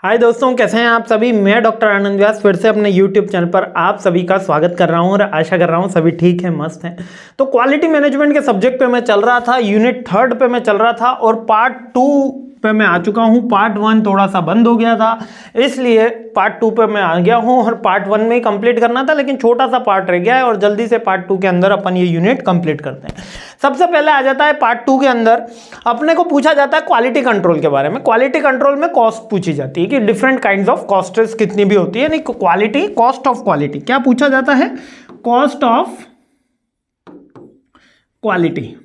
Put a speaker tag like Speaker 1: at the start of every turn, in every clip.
Speaker 1: हाय दोस्तों, कैसे हैं आप सभी। मैं डॉक्टर आनंद व्यास फिर से अपने यूट्यूब चैनल पर आप सभी का स्वागत कर रहा हूं और आशा कर रहा हूं सभी ठीक है, मस्त हैं। तो क्वालिटी मैनेजमेंट के सब्जेक्ट पे मैं चल रहा था, यूनिट 3 पे मैं चल रहा था और पार्ट 2 पे मैं आ चुका हूं। पार्ट 1 थोड़ा सा बंद हो गया था, इसलिए पार्ट 2 पे मैं आ गया हूं और पार्ट 1 में ही कंप्लीट करना था, लेकिन छोटा सा पार्ट रह गया है और जल्दी से पार्ट 2 के अंदर अपन ये यूनिट कंप्लीट करते हैं। सबसे पहले आ जाता है पार्ट 2 के अंदर अपने को पूछा जाता है क्वालिटी कंट्रोल के बारे में। क्वालिटी कंट्रोल में कॉस्ट पूछी जाती है कि डिफरेंट काइंड्स ऑफ कॉस्ट्स कितनी भी होती है, नहीं क्वालिटी, कॉस्ट ऑफ क्वालिटी। क्या पूछा जाता है? Cost of quality.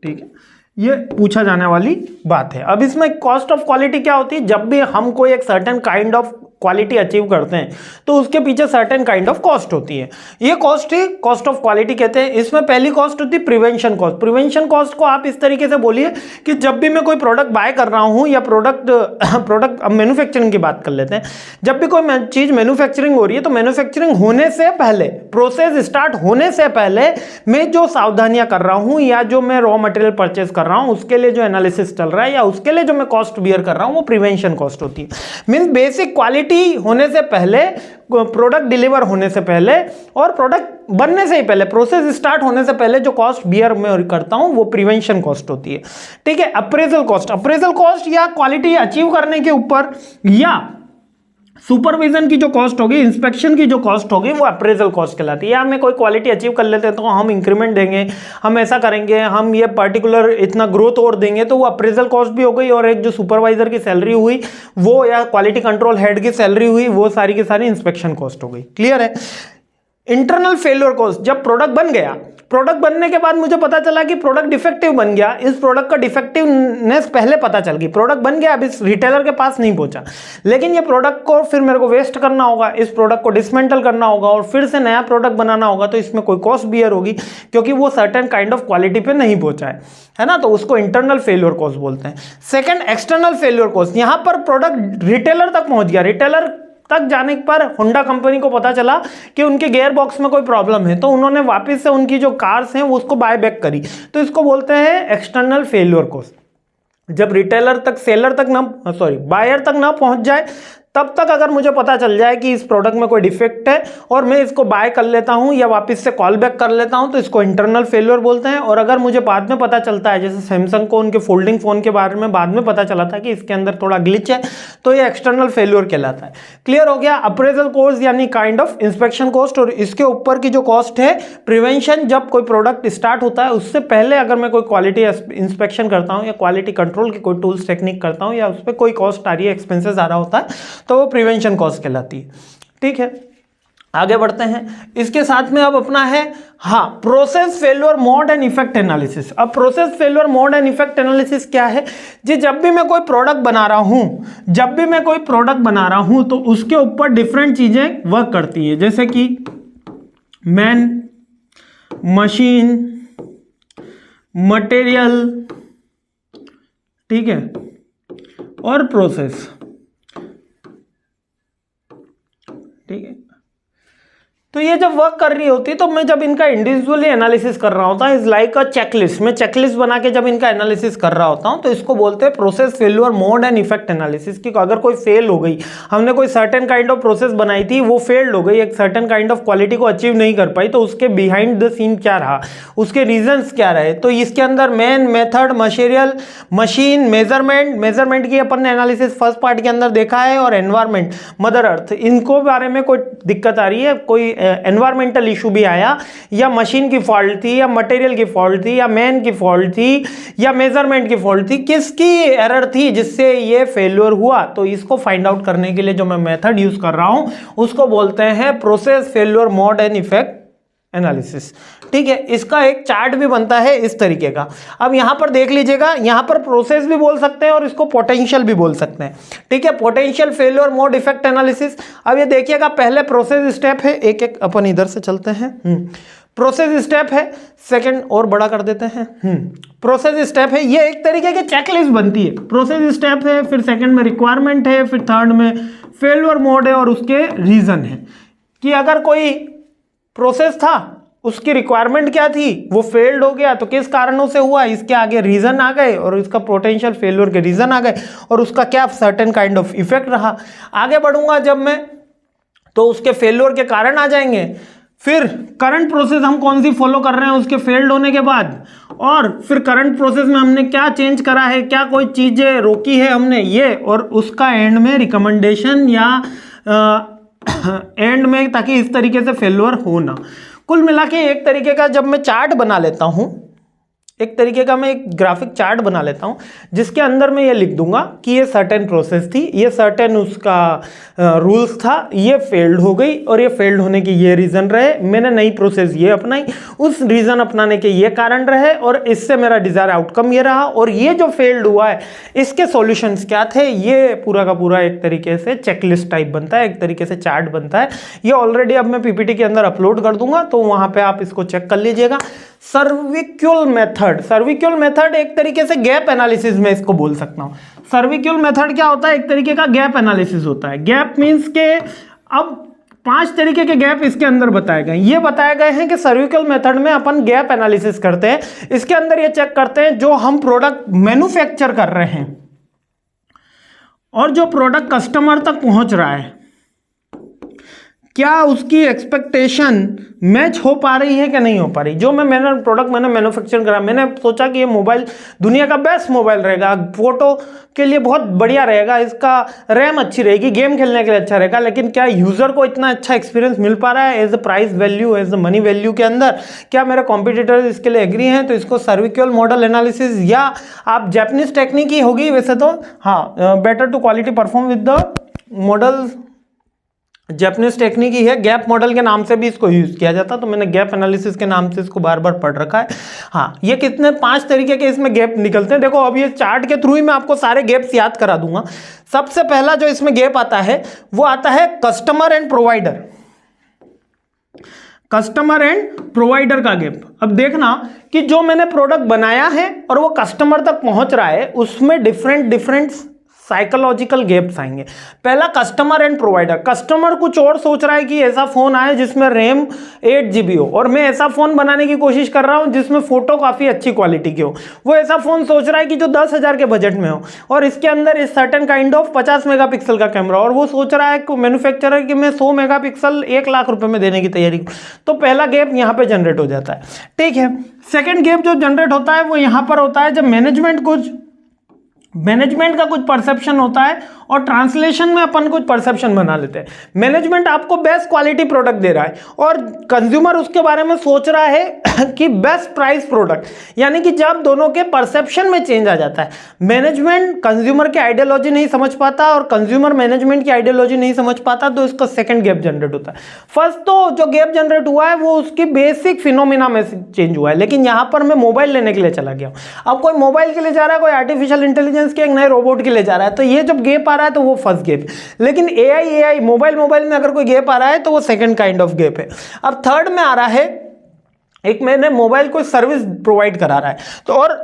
Speaker 1: ठीक है, ये पूछा जाने वाली बात है। अब इसमें कॉस्ट ऑफ क्वालिटी क्या होती है? जब भी हम कोई एक certain kind of quality achieve करते हैं तो उसके पीछे सर्टेन काइंड ऑफ कॉस्ट होती है। ये cost he cost of quality कहते हैं। इसमें पहली कॉस्ट होती है प्रिवेंशन कॉस्ट। प्रिवेंशन कॉस्ट को आप इस तरीके से बोलिए कि जब भी मैं कोई प्रोडक्ट बाय कर रहा हूं या प्रोडक्ट अब मैन्युफैक्चरिंग की बात कर लेते हैं। जब भी कोई चीज मैन्युफैक्चरिंग हो रही है तो मैन्युफैक्चरिंग होने से पहले, प्रोसेस स्टार्ट होने से पहले मैं जो सावधानियां कर रहा हूं या जो मैं रॉ मटेरियल परचेस कर रहा हूं उसके लिए जो एनालिसिस चल रहा है या उसके लिए जो मैं कॉस्ट बियर कर रहा हूं वो प्रिवेंशन कॉस्ट होती है। मींस बेसिक क्वालिटी होने से पहले, प्रोडक्ट डिलीवर होने से पहले और प्रोडक्ट बनने से ही पहले, प्रोसेस स्टार्ट होने से पहले जो कॉस्ट बियर मैं करता हूं वो प्रिवेंशन कॉस्ट होती है। ठीक है। अप्रेजल कॉस्ट, अप्रेजल कॉस्ट या क्वालिटी अचीव करने के ऊपर या सुपरविजन की जो कॉस्ट होगी, इंस्पेक्शन की जो कॉस्ट होगी वो अप्रेजल कॉस्ट कहलाती है। या हमें कोई क्वालिटी अचीव कर लेते हैं तो हम इंक्रीमेंट देंगे, हम ऐसा करेंगे, हम ये पर्टिकुलर इतना ग्रोथ और देंगे, तो वो अप्रेजल कॉस्ट भी हो गई। और एक जो सुपरवाइजर की सैलरी हुई वो, या क्वालिटी कंट्रोल हेड की सैलरी हुई, वो सारी की सारी इंस्पेक्शन कॉस्ट हो गई। क्लियर है। इंटरनल फेल्योर कॉस्ट, जब प्रोडक्ट बन गया, प्रोडक्ट बनने के बाद मुझे पता चला कि प्रोडक्ट डिफेक्टिव बन गया, इस प्रोडक्ट का डिफेक्टिवनेस पहले पता चल गई, प्रोडक्ट बन गया, अब इस रिटेलर के पास नहीं पहुंचा, लेकिन ये प्रोडक्ट को फिर मेरे को वेस्ट करना होगा, इस प्रोडक्ट को डिसमेंटल करना होगा और फिर से नया प्रोडक्ट बनाना होगा, तो इसमें कोई कॉस्ट बियर होगी क्योंकि वो सर्टेन काइंड ऑफ क्वालिटी पे नहीं पहुंचा है ना, तो उसको इंटरनल फेल्योर कॉस्ट बोलते हैं। Second, external failure cost. यहां पर प्रोडक्ट रिटेलर तक पहुंच गया, रिटेलर तक जाने पर होंडा कंपनी को पता चला कि उनके गियर बॉक्स में कोई प्रॉब्लम है, तो उन्होंने वापस से उनकी जो कार्स हैं वो उसको बाय बैक करी, तो इसको बोलते हैं एक्सटर्नल फेल्योर कॉस्ट। जब रिटेलर तक, सेलर तक ना, बायर तक ना पहुंच जाए तब तक अगर मुझे पता चल जाए कि इस प्रोडक्ट में कोई डिफेक्ट है और मैं इसको बाय कर लेता हूं या वापस से कॉल बैक कर लेता हूं, तो इसको इंटरनल फेल्योर बोलते हैं। और अगर मुझे बाद में पता चलता है, जैसे सैमसंग को उनके फोल्डिंग फोन के बारे में बाद में पता चला था कि इसके अंदर थोड़ा ग्लिच है, तो ये एक्सटर्नल फेल्योर कहलाता है। क्लियर हो गया। अप्रेजल कॉस्ट यानी काइंड ऑफ इंस्पेक्शन कॉस्ट, और इसके ऊपर की जो कॉस्ट है प्रिवेंशन, जब कोई प्रोडक्ट स्टार्ट होता है उससे पहले अगर मैं कोई क्वालिटी इंस्पेक्शन करता हूं या क्वालिटी कंट्रोल की कोई टूल्स टेक्निक करता हूं या उस पर कोई कॉस्ट आ रही है, एक्सपेंसेस आ रहा होता है, तो वो प्रिवेंशन कॉस्ट कहलाती है। ठीक है, आगे बढ़ते हैं। इसके साथ में अब अपना है process failure mode and effect analysis. अब process failure mode and effect analysis क्या है जी? जब भी मैं कोई प्रोडक्ट बना रहा हूं तो उसके ऊपर डिफरेंट चीजें वर्क करती है, जैसे कि मैन, मशीन, मटेरियल, ठीक है, और प्रोसेस। ठीक है, तो ये जब वर्क कर रही होती है तो मैं जब इनका इंडिविजुअली एनालिसिस कर रहा होता है, इज लाइक अ चेकलिस्ट। मैं चेकलिस्ट बना के जब इनका एनालिसिस कर रहा होता हूं तो इसको बोलते हैं process failure mode and effect analysis. कि अगर कोई फेल हो गई, हमने कोई सर्टेन काइंड ऑफ प्रोसेस बनाई थी, वो फेल्ड हो गई, एक सर्टेन काइंड ऑफ क्वालिटी को अचीव नहीं कर पाई, तो उसके बिहाइंड द सीन क्या रहा, उसके रीजंस क्या रहे। तो इसके अंदर man, method, material, machine, measurement की अपन ने एनालिसिस फर्स्ट पार्ट के अंदर देखा है, और एनवायरमेंट, मदर अर्थ, इनको बारे में कोई दिक्कत आ रही है, कोई एनवायरमेंटल इशू भी आया, या मशीन की फॉल्ट थी, या मटेरियल की फॉल्ट थी, या मैन की फॉल्ट थी, या मेजरमेंट की फॉल्ट थी, किसकी एरर थी जिससे ये फेल्योर हुआ, तो इसको फाइंड आउट करने के लिए जो मैं मेथड यूज कर रहा हूं उसको बोलते हैं process failure mode and effect analysis. ठीक है, इसका एक चार्ट भी बनता है इस तरीके का। अब यहां पर देख लीजिएगा, यहां पर प्रोसेस भी बोल सकते हैं और इसको पोटेंशियल भी बोल सकते हैं। ठीक है, potential failure mode effect analysis. अब ये देखिएगा, पहले प्रोसेस स्टेप है, एक एक अपन इधर से चलते हैं। प्रोसेस स्टेप है, सेकंड और बड़ा कर देते हैं। प्रोसेस स्टेप है, ये एक तरीके की चेकलिस्ट बनती है। प्रोसेस स्टेप है, फिर सेकंड में रिक्वायरमेंट है, फिर थर्ड में फेल्योर मोड है और उसके रीजन है। कि अगर कोई प्रोसेस था उसकी रिक्वायरमेंट क्या थी, वो फेल्ड हो गया। तो किस कारणों से हुआ, इसके आगे रीजन आ गए और इसका पोटेंशियल फेल्योर के रीजन आ गए और उसका क्या सर्टेन काइंड ऑफ इफेक्ट रहा। आगे बढ़ूंगा जब मैं, तो उसके फेल्योर के कारण आ जाएंगे। फिर करंट प्रोसेस हम कौन सी फॉलो कर रहे हैं उसके फेल्ड होने के बाद, और फिर करंट प्रोसेस में हमने क्या चेंज करा है, क्या कोई चीजें रोकी है हमने ये, और उसका एंड में रिकमेंडेशन या एंड में, ताकि इस तरीके से फेल्योर हो ना। कुल मिला के एक तरीके का जब मैं चार्ट बना लेता हूं, एक तरीके का मैं एक ग्राफिक चार्ट बना लेता हूं जिसके अंदर मैं ये लिख दूंगा कि ये सर्टेन प्रोसेस थी, ये सर्टेन उसका रूल्स था, ये फेल्ड हो गई और ये फेल्ड होने के ये रीजन रहे, मैंने नई प्रोसेस ये अपनाई, उस रीजन अपनाने के ये कारण रहे और इससे मेरा डिजायर आउटकम ये रहा, और ये जो फेल्ड हुआ है इसके सॉल्यूशंस क्या थे, ये पूरा का पूरा एक तरीके से चेकलिस्ट टाइप बनता है, एक तरीके से चार्ट बनता है। ये ऑलरेडी अब मैं पीपीटी के अंदर अपलोड कर दूंगा, तो वहां पे आप इसको चेक कर लीजिएगा। सर्विक्यूल मेथड, सर्विक्यूल मेथड एक तरीके से गैप एनालिसिस में इसको बोल सकता हूं। सर्विक्यूल मेथड क्या होता है, एक तरीके का गैप एनालिसिस होता है। गैप मींस के अब 5 तरीके के गैप इसके अंदर बताए गए, ये बताए गए हैं कि सर्विक्यूल मेथड में अपन गैप एनालिसिस करते हैं। इसके अंदर ये चेक करते हैं जो हम प्रोडक्ट मैन्युफैक्चर कर रहे हैं और जो प्रोडक्ट कस्टमर तक पहुंच रहा है, क्या उसकी एक्सपेक्टेशन मैच हो पा रही है कि नहीं हो पा रही। जो मैंने प्रोडक्ट मैंने मैन्युफैक्चर करा, मैंने सोचा कि ये मोबाइल दुनिया का बेस्ट मोबाइल रहेगा, फोटो के लिए बहुत बढ़िया रहेगा, इसका रैम अच्छी रहेगी, गेम खेलने के लिए अच्छा रहेगा, लेकिन क्या यूजर को इतना अच्छा एक्सपीरियंस मिल पा रहा है as a price value, as a money value के अंदर, क्या मेरे कॉम्पिटिटर्स इसके लिए एग्री हैं। तो इसको सर्विक्यूल मॉडल एनालिसिस, या आप जैपनीज टेक्निक ही होगी वैसे तो, हाँ, better to quality perform with the model, Japanese technique ही है, गैप मॉडल के नाम से भी इसको यूज किया जाता, तो मैंने गैप एनालिसिस के नाम से इसको बार बार पढ़ रखा है। हाँ, ये कितने 5 तरीके के इसमें गैप निकलते हैं। देखो अब ये चार्ट के थ्रू ही मैं आपको सारे गैप्स याद करा दूंगा। सबसे पहला जो इसमें गैप आता है वो आता है customer and provider, customer and provider का गैप। अब देखना कि जो मैंने प्रोडक्ट बनाया है और वो कस्टमर तक पहुंच रहा है, उसमें डिफरेंट साइकोलॉजिकल गैप्स आएंगे। पहला कस्टमर एंड प्रोवाइडर, कस्टमर कुछ और सोच रहा है कि ऐसा फोन आए जिसमें रैम 8 GB हो, और मैं ऐसा फोन बनाने की कोशिश कर रहा हूं जिसमें फोटो काफी अच्छी क्वालिटी की हो। वो ऐसा फोन सोच रहा है कि जो 10,000 के बजट में हो और इसके अंदर इस सर्टेन काइंड ऑफ 50 मेगापिक्सल का कैमरा, और वो सोच रहा है मैन्युफैक्चरर कि मैं 100 मेगापिक्सल 1 लाख रुपए में देने की तैयारी करूं। तो पहला गैप यहां पर जनरेट हो जाता है, ठीक है। सेकेंड गैप जो जनरेट होता है वो यहां पर होता है जब मैनेजमेंट का कुछ परसेप्शन होता है और ट्रांसलेशन में अपन कुछ परसेप्शन बना लेते हैं। मैनेजमेंट आपको बेस्ट क्वालिटी प्रोडक्ट दे रहा है और कंज्यूमर उसके बारे में सोच रहा है कि बेस्ट प्राइस प्रोडक्ट, यानी कि जब दोनों के परसेप्शन में चेंज आ जाता है, मैनेजमेंट कंज्यूमर की आइडियोलॉजी नहीं समझ पाता और कंज्यूमर मैनेजमेंट की आइडियोलॉजी नहीं समझ पाता, तो इसका सेकंड गैप जनरेट होता है। फर्स्ट तो जो गैप जनरेट हुआ है वो उसकी बेसिक फिनोमिना में चेंज हुआ है, लेकिन यहां पर मैं मोबाइल लेने के लिए चला गया हूं। अब कोई मोबाइल के लिए जा रहा है, कोई आर्टिफिशियल इंटेलिजेंस के एक नए रोबोट के लिए जा रहा है, तो ये जब गैप आ रहा है तो वो फर्स्ट गैप। लेकिन एआई मोबाइल में अगर कोई गैप आ रहा है तो वो सेकंड काइंड ऑफ गैप है। अब थर्ड में आ रहा है, एक मैंने मोबाइल को सर्विस प्रोवाइड करा रहा है, तो और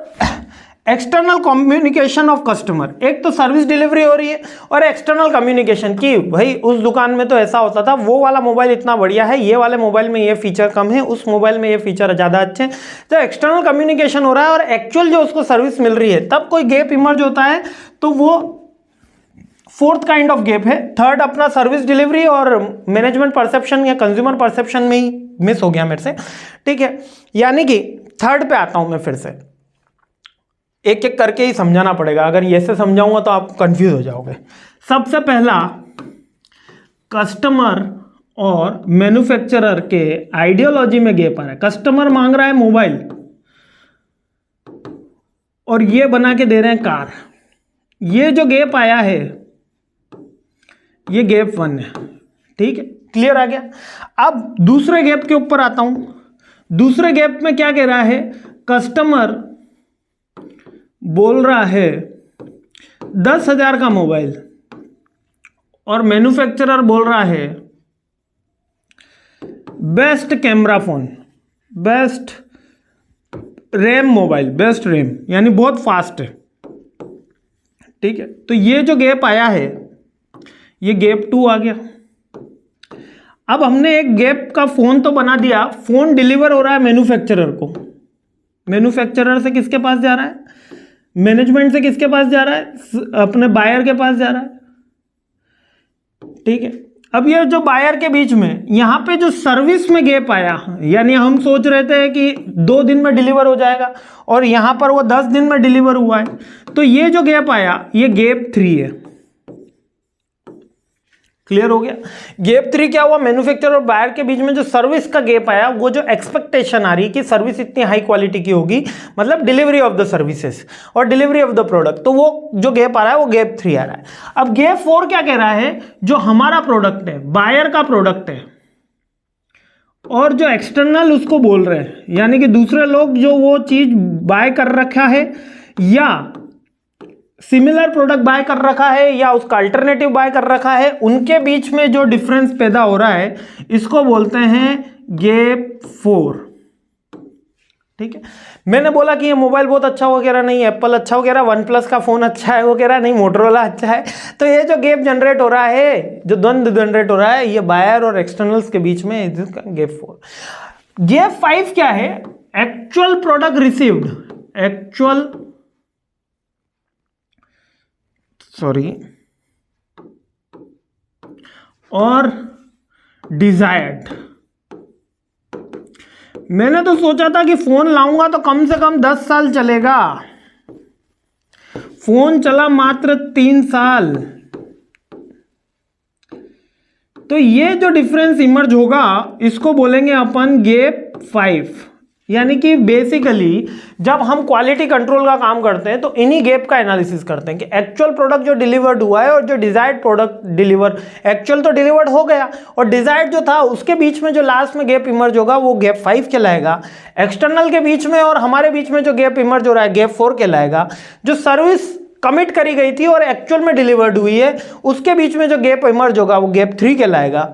Speaker 1: एक्सटर्नल कम्युनिकेशन ऑफ कस्टमर, एक तो सर्विस डिलीवरी हो रही है और एक्सटर्नल कम्युनिकेशन की भाई उस दुकान में तो ऐसा होता था, वो वाला मोबाइल इतना बढ़िया है, ये वाले मोबाइल में ये फीचर कम है, उस मोबाइल में ये फीचर ज़्यादा अच्छे हैं। जब एक्सटर्नल कम्युनिकेशन हो रहा है और एक्चुअल जो उसको सर्विस मिल रही है, तब कोई गैप इमर्ज होता है, तो वो फोर्थ काइंड ऑफ गैप है। थर्ड अपना सर्विस डिलीवरी और मैनेजमेंट परसेप्शन या कंज्यूमर परसेप्शन में ही मिस हो गया मेरे से, ठीक है। यानी कि थर्ड पे आता हूं मैं, फिर से एक एक करके ही समझाना पड़ेगा, अगर ये से समझाऊंगा तो आप कंफ्यूज हो जाओगे। सबसे पहला कस्टमर और मैन्युफैक्चरर के आइडियोलॉजी में गैप आ रहा है। कस्टमर मांग रहा है मोबाइल और ये बना के दे रहे हैं कार, ये जो गैप आया है ये गैप 1 है, ठीक है, क्लियर आ गया। अब दूसरे गैप के ऊपर आता हूं। दूसरे गैप में क्या कह रहा है, कस्टमर बोल रहा है 10,000 का मोबाइल और मैन्युफैक्चरर बोल रहा है best camera phone, best RAM mobile, best RAM, यानी बहुत फास्ट है, ठीक है। तो ये जो गैप आया है ये गैप 2 आ गया। अब हमने एक गैप का फोन तो बना दिया, फोन डिलीवर हो रहा है मैन्युफैक्चरर को, मैन्युफैक्चरर से किसके पास जा रहा है, मैनेजमेंट से किसके पास जा रहा है, अपने बायर के पास जा रहा है, ठीक है। अब ये जो बायर के बीच में यहां पे जो सर्विस में गैप आया, यानी हम सोच रहे थे कि 2 दिन में डिलीवर हो जाएगा और यहां पर वो 10 दिन में डिलीवर हुआ है, तो ये जो गैप आया ये गैप 3 है। क्लियर हो गया। गैप 3 क्या हुआ, मैन्युफैक्चरर और बायर के बीच में जो सर्विस का गैप आया, वो जो एक्सपेक्टेशन आ रही कि सर्विस इतनी हाई क्वालिटी की होगी, मतलब डिलीवरी ऑफ द सर्विसेज और डिलीवरी ऑफ द प्रोडक्ट, तो वो जो गैप आ रहा है वो गैप 3 आ रहा है। अब गैप 4 क्या कह रहा है, जो हमारा प्रोडक्ट है, बायर का प्रोडक्ट है और जो एक्सटर्नल उसको बोल रहे हैं, यानी कि दूसरे लोग जो वो चीज बाय कर रखा है या सिमिलर प्रोडक्ट बाय कर रखा है या उसका अल्टरनेटिव बाय कर रखा है, उनके बीच में जो डिफरेंस पैदा हो रहा है इसको बोलते हैं गैप 4। ठीक है। मैंने बोला कि ये मोबाइल बहुत अच्छा वगैरह नहीं है, एप्पल अच्छा वगैरह, वन प्लस का फोन अच्छा है वगैरह नहीं, मोटरोला अच्छा है, तो ये जो गैप जनरेट हो रहा है, जो द्वंद्व जनरेट हो रहा है, ये बायर और एक्सटर्नल्स के बीच में, इसका गैप 4। गैप 5 क्या है, एक्चुअल प्रोडक्ट रिसीव्ड, एक्चुअल और डिजायर्ड। मैंने तो सोचा था कि फोन लाऊंगा तो कम से कम 10 साल चलेगा, फोन चला मात्र 3 साल। तो ये जो डिफरेंस इमर्ज होगा इसको बोलेंगे अपन गैप 5। यानी कि बेसिकली जब हम क्वालिटी कंट्रोल का काम करते हैं तो इन्हीं गैप का एनालिसिस करते हैं कि एक्चुअल प्रोडक्ट जो डिलीवर्ड हुआ है और जो डिजायर्ड प्रोडक्ट डिलीवर, एक्चुअल तो डिलीवर्ड हो गया और डिजायर्ड जो था उसके बीच में जो लास्ट में गैप इमर्ज होगा वो गैप 5 कहलाएगा। एक्सटर्नल के बीच में और हमारे बीच में जो गैप इमर्ज हो रहा है गैप 4 कहलाएगा। जो सर्विस कमिट करी गई थी और एक्चुअल में डिलीवर्ड हुई है उसके बीच में जो गैप इमर्ज होगा वो गैप 3 कहलाएगा।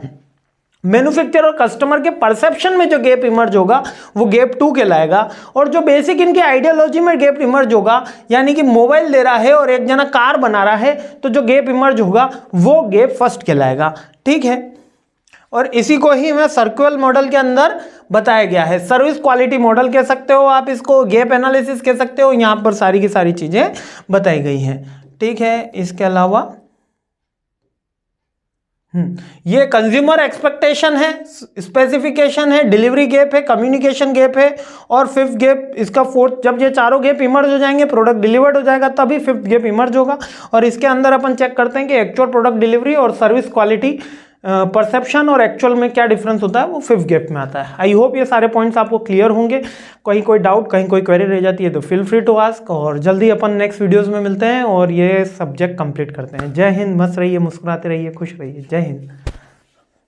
Speaker 1: मैन्युफैक्चरर और कस्टमर के परसेप्शन में जो गैप इमर्ज होगा वो गैप 2 कहलाएगा। और जो बेसिक इनके आइडियोलॉजी में गैप इमर्ज होगा, यानी कि मोबाइल दे रहा है और एक जना कार बना रहा है, तो जो गैप इमर्ज होगा वो गैप 1 कहलाएगा। ठीक है। और इसी को ही मैं सर्कुलर मॉडल के अंदर बताया गया है, सर्विस क्वालिटी मॉडल कह सकते हो आप इसको, गैप एनालिसिस कह सकते हो, यहाँ पर सारी की सारी चीजें बताई गई हैं। ठीक है। इसके अलावा ये कंज्यूमर एक्सपेक्टेशन है, स्पेसिफिकेशन है, डिलीवरी गैप है, कम्युनिकेशन गैप है और 5th गैप इसका 4th। जब ये चारों गैप इमर्ज हो जाएंगे, प्रोडक्ट डिलीवर्ड हो जाएगा, तभी 5th गैप इमर्ज होगा। और इसके अंदर अपन चेक करते हैं कि एक्चुअल प्रोडक्ट डिलीवरी और सर्विस क्वालिटी परसेप्शन और एक्चुअल में क्या डिफरेंस होता है, वो 5th गैप में आता है। आई होप ये सारे पॉइंट्स आपको क्लियर होंगे। कहीं कोई डाउट, कहीं कोई क्वेरी रह जाती है तो फील फ्री टू आस्क, और जल्दी अपन नेक्स्ट वीडियोस में मिलते हैं और ये सब्जेक्ट कंप्लीट करते हैं। जय हिंद। मस्त रहिए, मुस्कुराते रहिए, खुश रहिए। जय हिंद।